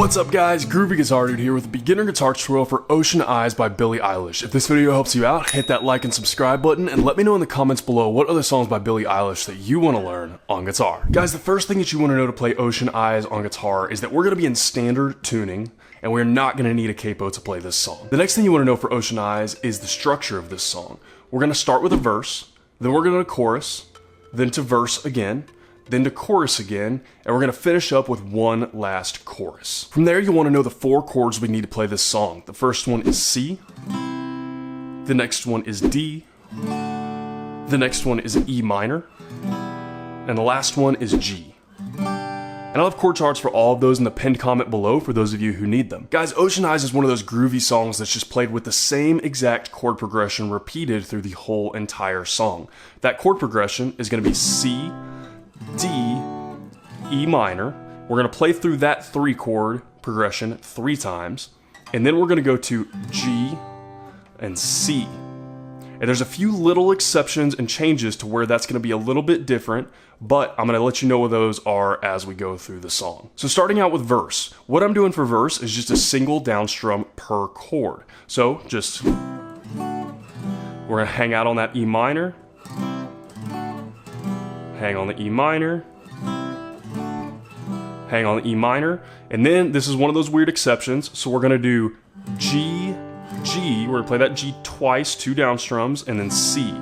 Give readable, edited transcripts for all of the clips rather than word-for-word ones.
What's up guys, Groovy Guitar Dude here with a beginner guitar tutorial for Ocean Eyes by Billie Eilish. If this video helps you out, hit that like and subscribe button and let me know in the comments below what other songs by Billie Eilish that you want to learn on guitar. Guys, the first thing that you want to know to play Ocean Eyes on guitar is that we're going to be in standard tuning and we're not going to need a capo to play this song. The next thing you want to know for Ocean Eyes is the structure of this song. We're going to start with a verse, then we're going to chorus, then to verse again, then to chorus again, and we're going to finish up with one last chorus. From there, you want to know the 4 chords we need to play this song. The first one is C, the next one is D, the next one is E minor, and the last one is G. And I'll have chord charts for all of those in the pinned comment below for those of you who need them. Guys, Ocean Eyes is one of those groovy songs that's just played with the same exact chord progression repeated through the whole entire song. That chord progression is going to be C, D, E minor. We're going to play through that 3 chord progression 3 times, and then we're going to go to G and C. And there's a few little exceptions and changes to where that's going to be a little bit different, but I'm going to let you know what those are as we go through the song. So starting out with verse, what I'm doing for verse is just a single down strum per chord. So just, we're going to hang out on that E minor, hang on the E minor, hang on the E minor, and then this is one of those weird exceptions, so we're going to do G, G, we're going to play that G twice, 2 down strums, and then C.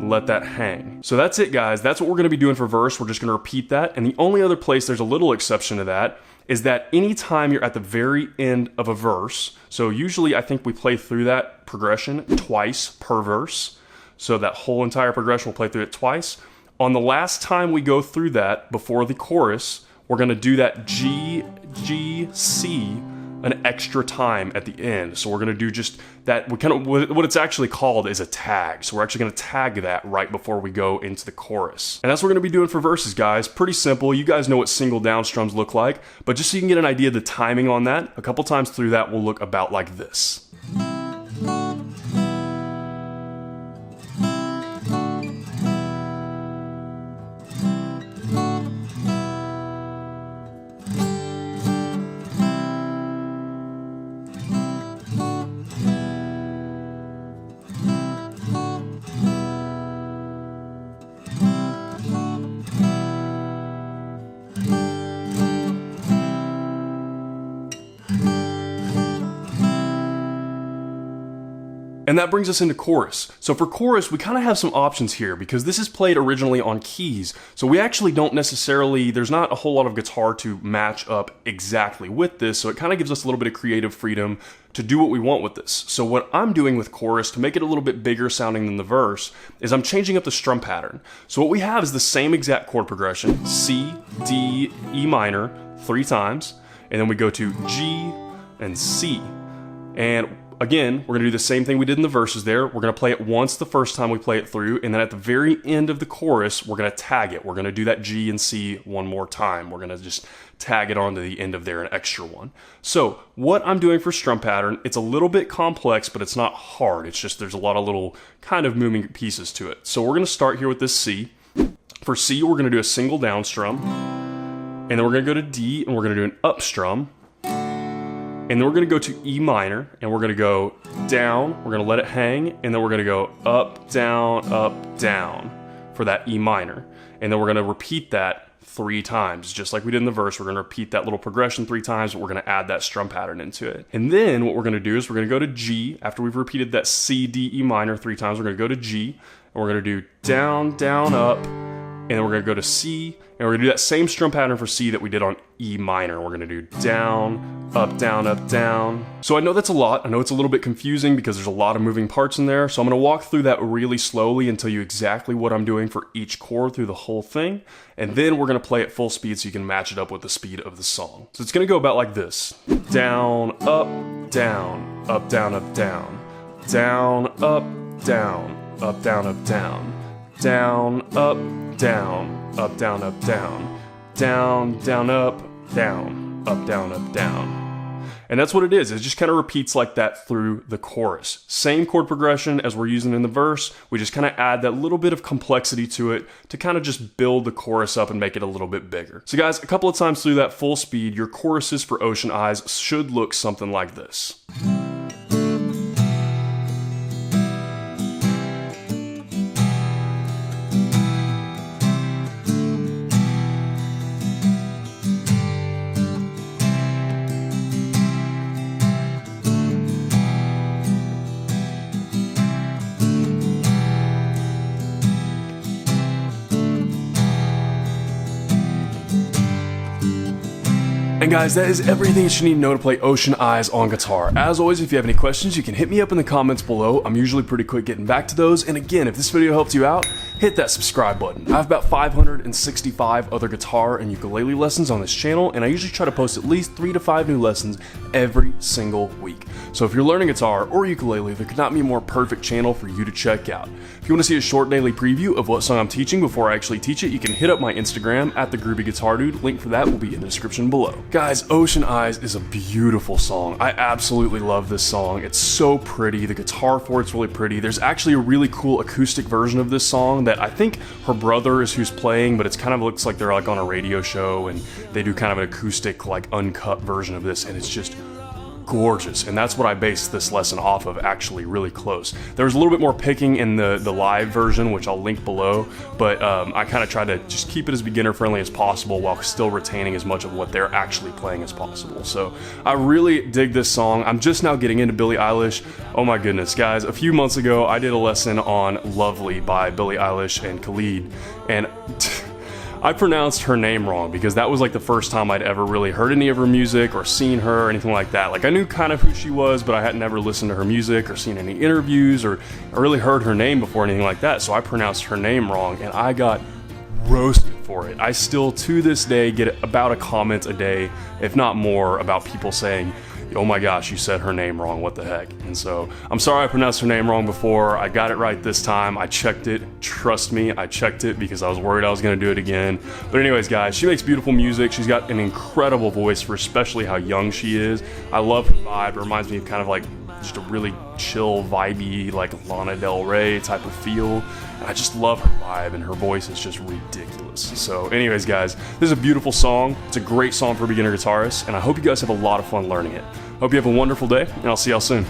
Let that hang. So that's it guys, that's what we're going to be doing for verse. We're just going to repeat that, and the only other place there's a little exception to that is that anytime you're at the very end of a verse, so usually I think we play through that progression twice per verse, so that whole entire progression we'll play through it twice. On the last time we go through that before the chorus, we're going to do that G, G, C an extra time at the end. So we're going to do just that, what it's actually called is a tag. So we're actually going to tag that right before we go into the chorus. And that's what we're going to be doing for verses, guys. Pretty simple. You guys know what single down strums look like, but just so you can get an idea of the timing on that, a couple times through that will look about like this. And that brings us into chorus. So for chorus, we kind of have some options here because this is played originally on keys. So we actually don't necessarily, there's not a whole lot of guitar to match up exactly with this. So it kind of gives us a little bit of creative freedom to do what we want with this. So what I'm doing with chorus to make it a little bit bigger sounding than the verse is I'm changing up the strum pattern. So what we have is the same exact chord progression, C, D, E minor, 3 times, and then we go to G and C. And again, we're going to do the same thing we did in the verses there. We're going to play it once the first time we play it through, and then at the very end of the chorus, we're going to tag it. We're going to do that G and C one more time. We're going to just tag it onto the end of there, an extra one. So what I'm doing for strum pattern, it's a little bit complex, but it's not hard. It's just there's a lot of little kind of moving pieces to it. So we're going to start here with this C. For C, we're going to do a single down strum, and then we're going to go to D, and we're going to do an up strum. And then we're going to go to E minor, and we're going to go down, we're going to let it hang, and then we're going to go up, down, for that E minor. And then we're going to repeat that 3 times, just like we did in the verse. We're going to repeat that little progression 3 times, but we're going to add that strum pattern into it. And then what we're going to do is we're going to go to G. After we've repeated that C, D, E minor 3 times, we're going to go to G, and we're going to do down, down, up, and then we're going to go to C, and we're going to do that same strum pattern for C that we did on E minor. We're going to do down, up, down, up, down. So I know that's a lot. I know it's a little bit confusing because there's a lot of moving parts in there. So I'm going to walk through that really slowly and tell you exactly what I'm doing for each chord through the whole thing. And then we're going to play at full speed so you can match it up with the speed of the song. So it's going to go about like this. Down, up, down, up, down, up, down. Down, up, down, up, down, up, down. Down, up, down, up, down, up, down. Down, down, up, down, up, down, up, down. And that's what it is. It just kind of repeats like that through the chorus. Same chord progression as we're using in the verse. We just kind of add that little bit of complexity to it to kind of just build the chorus up and make it a little bit bigger. So guys, a couple of times through that full speed, your choruses for Ocean Eyes should look something like this. And guys, that is everything that you need to know to play Ocean Eyes on guitar. As always, if you have any questions, you can hit me up in the comments below. I'm usually pretty quick getting back to those. And again, if this video helped you out, hit that subscribe button. I have about 565 other guitar and ukulele lessons on this channel, and I usually try to post at least 3 to 5 new lessons every single week. So if you're learning guitar or ukulele, there could not be a more perfect channel for you to check out. If you want to see a short daily preview of what song I'm teaching before I actually teach it, you can hit up my Instagram at @thegroovyguitardude. Link for that will be in the description below. Guys, Ocean Eyes is a beautiful song. I absolutely love this song. It's so pretty. The guitar for it's really pretty. There's actually a really cool acoustic version of this song that I think her brother is who's playing, but it's kind of looks like they're like on a radio show and they do kind of an acoustic, like uncut version of this, and it's just gorgeous. And that's what I based this lesson off of, actually really close. There was a little bit more picking in the live version, which I'll link below, but I kind of tried to just keep it as beginner friendly as possible while still retaining as much of what they're actually playing as possible. So I really dig this song. I'm just now getting into Billie Eilish. Oh my goodness, guys. A few months ago, I did a lesson on Lovely by Billie Eilish and Khalid, and I pronounced her name wrong because that was like the first time I'd ever really heard any of her music or seen her or anything like that. Like I knew kind of who she was, but I had never listened to her music or seen any interviews or really heard her name before, anything like that. So I pronounced her name wrong and I got roasted for it. I still to this day get about a comment a day, if not more, about people saying, oh my gosh, you said her name wrong, what the heck? And so, I'm sorry I pronounced her name wrong before. I got it right this time. I checked it. Trust me, I checked it because I was worried I was gonna do it again. But anyways, guys, she makes beautiful music. She's got an incredible voice for especially how young she is. I love her vibe. It reminds me of kind of like just a really chill, vibey, like Lana Del Rey type of feel. And I just love her vibe, and her voice is just ridiculous. So anyways, guys, this is a beautiful song. It's a great song for beginner guitarists, and I hope you guys have a lot of fun learning it. Hope you have a wonderful day, and I'll see y'all soon.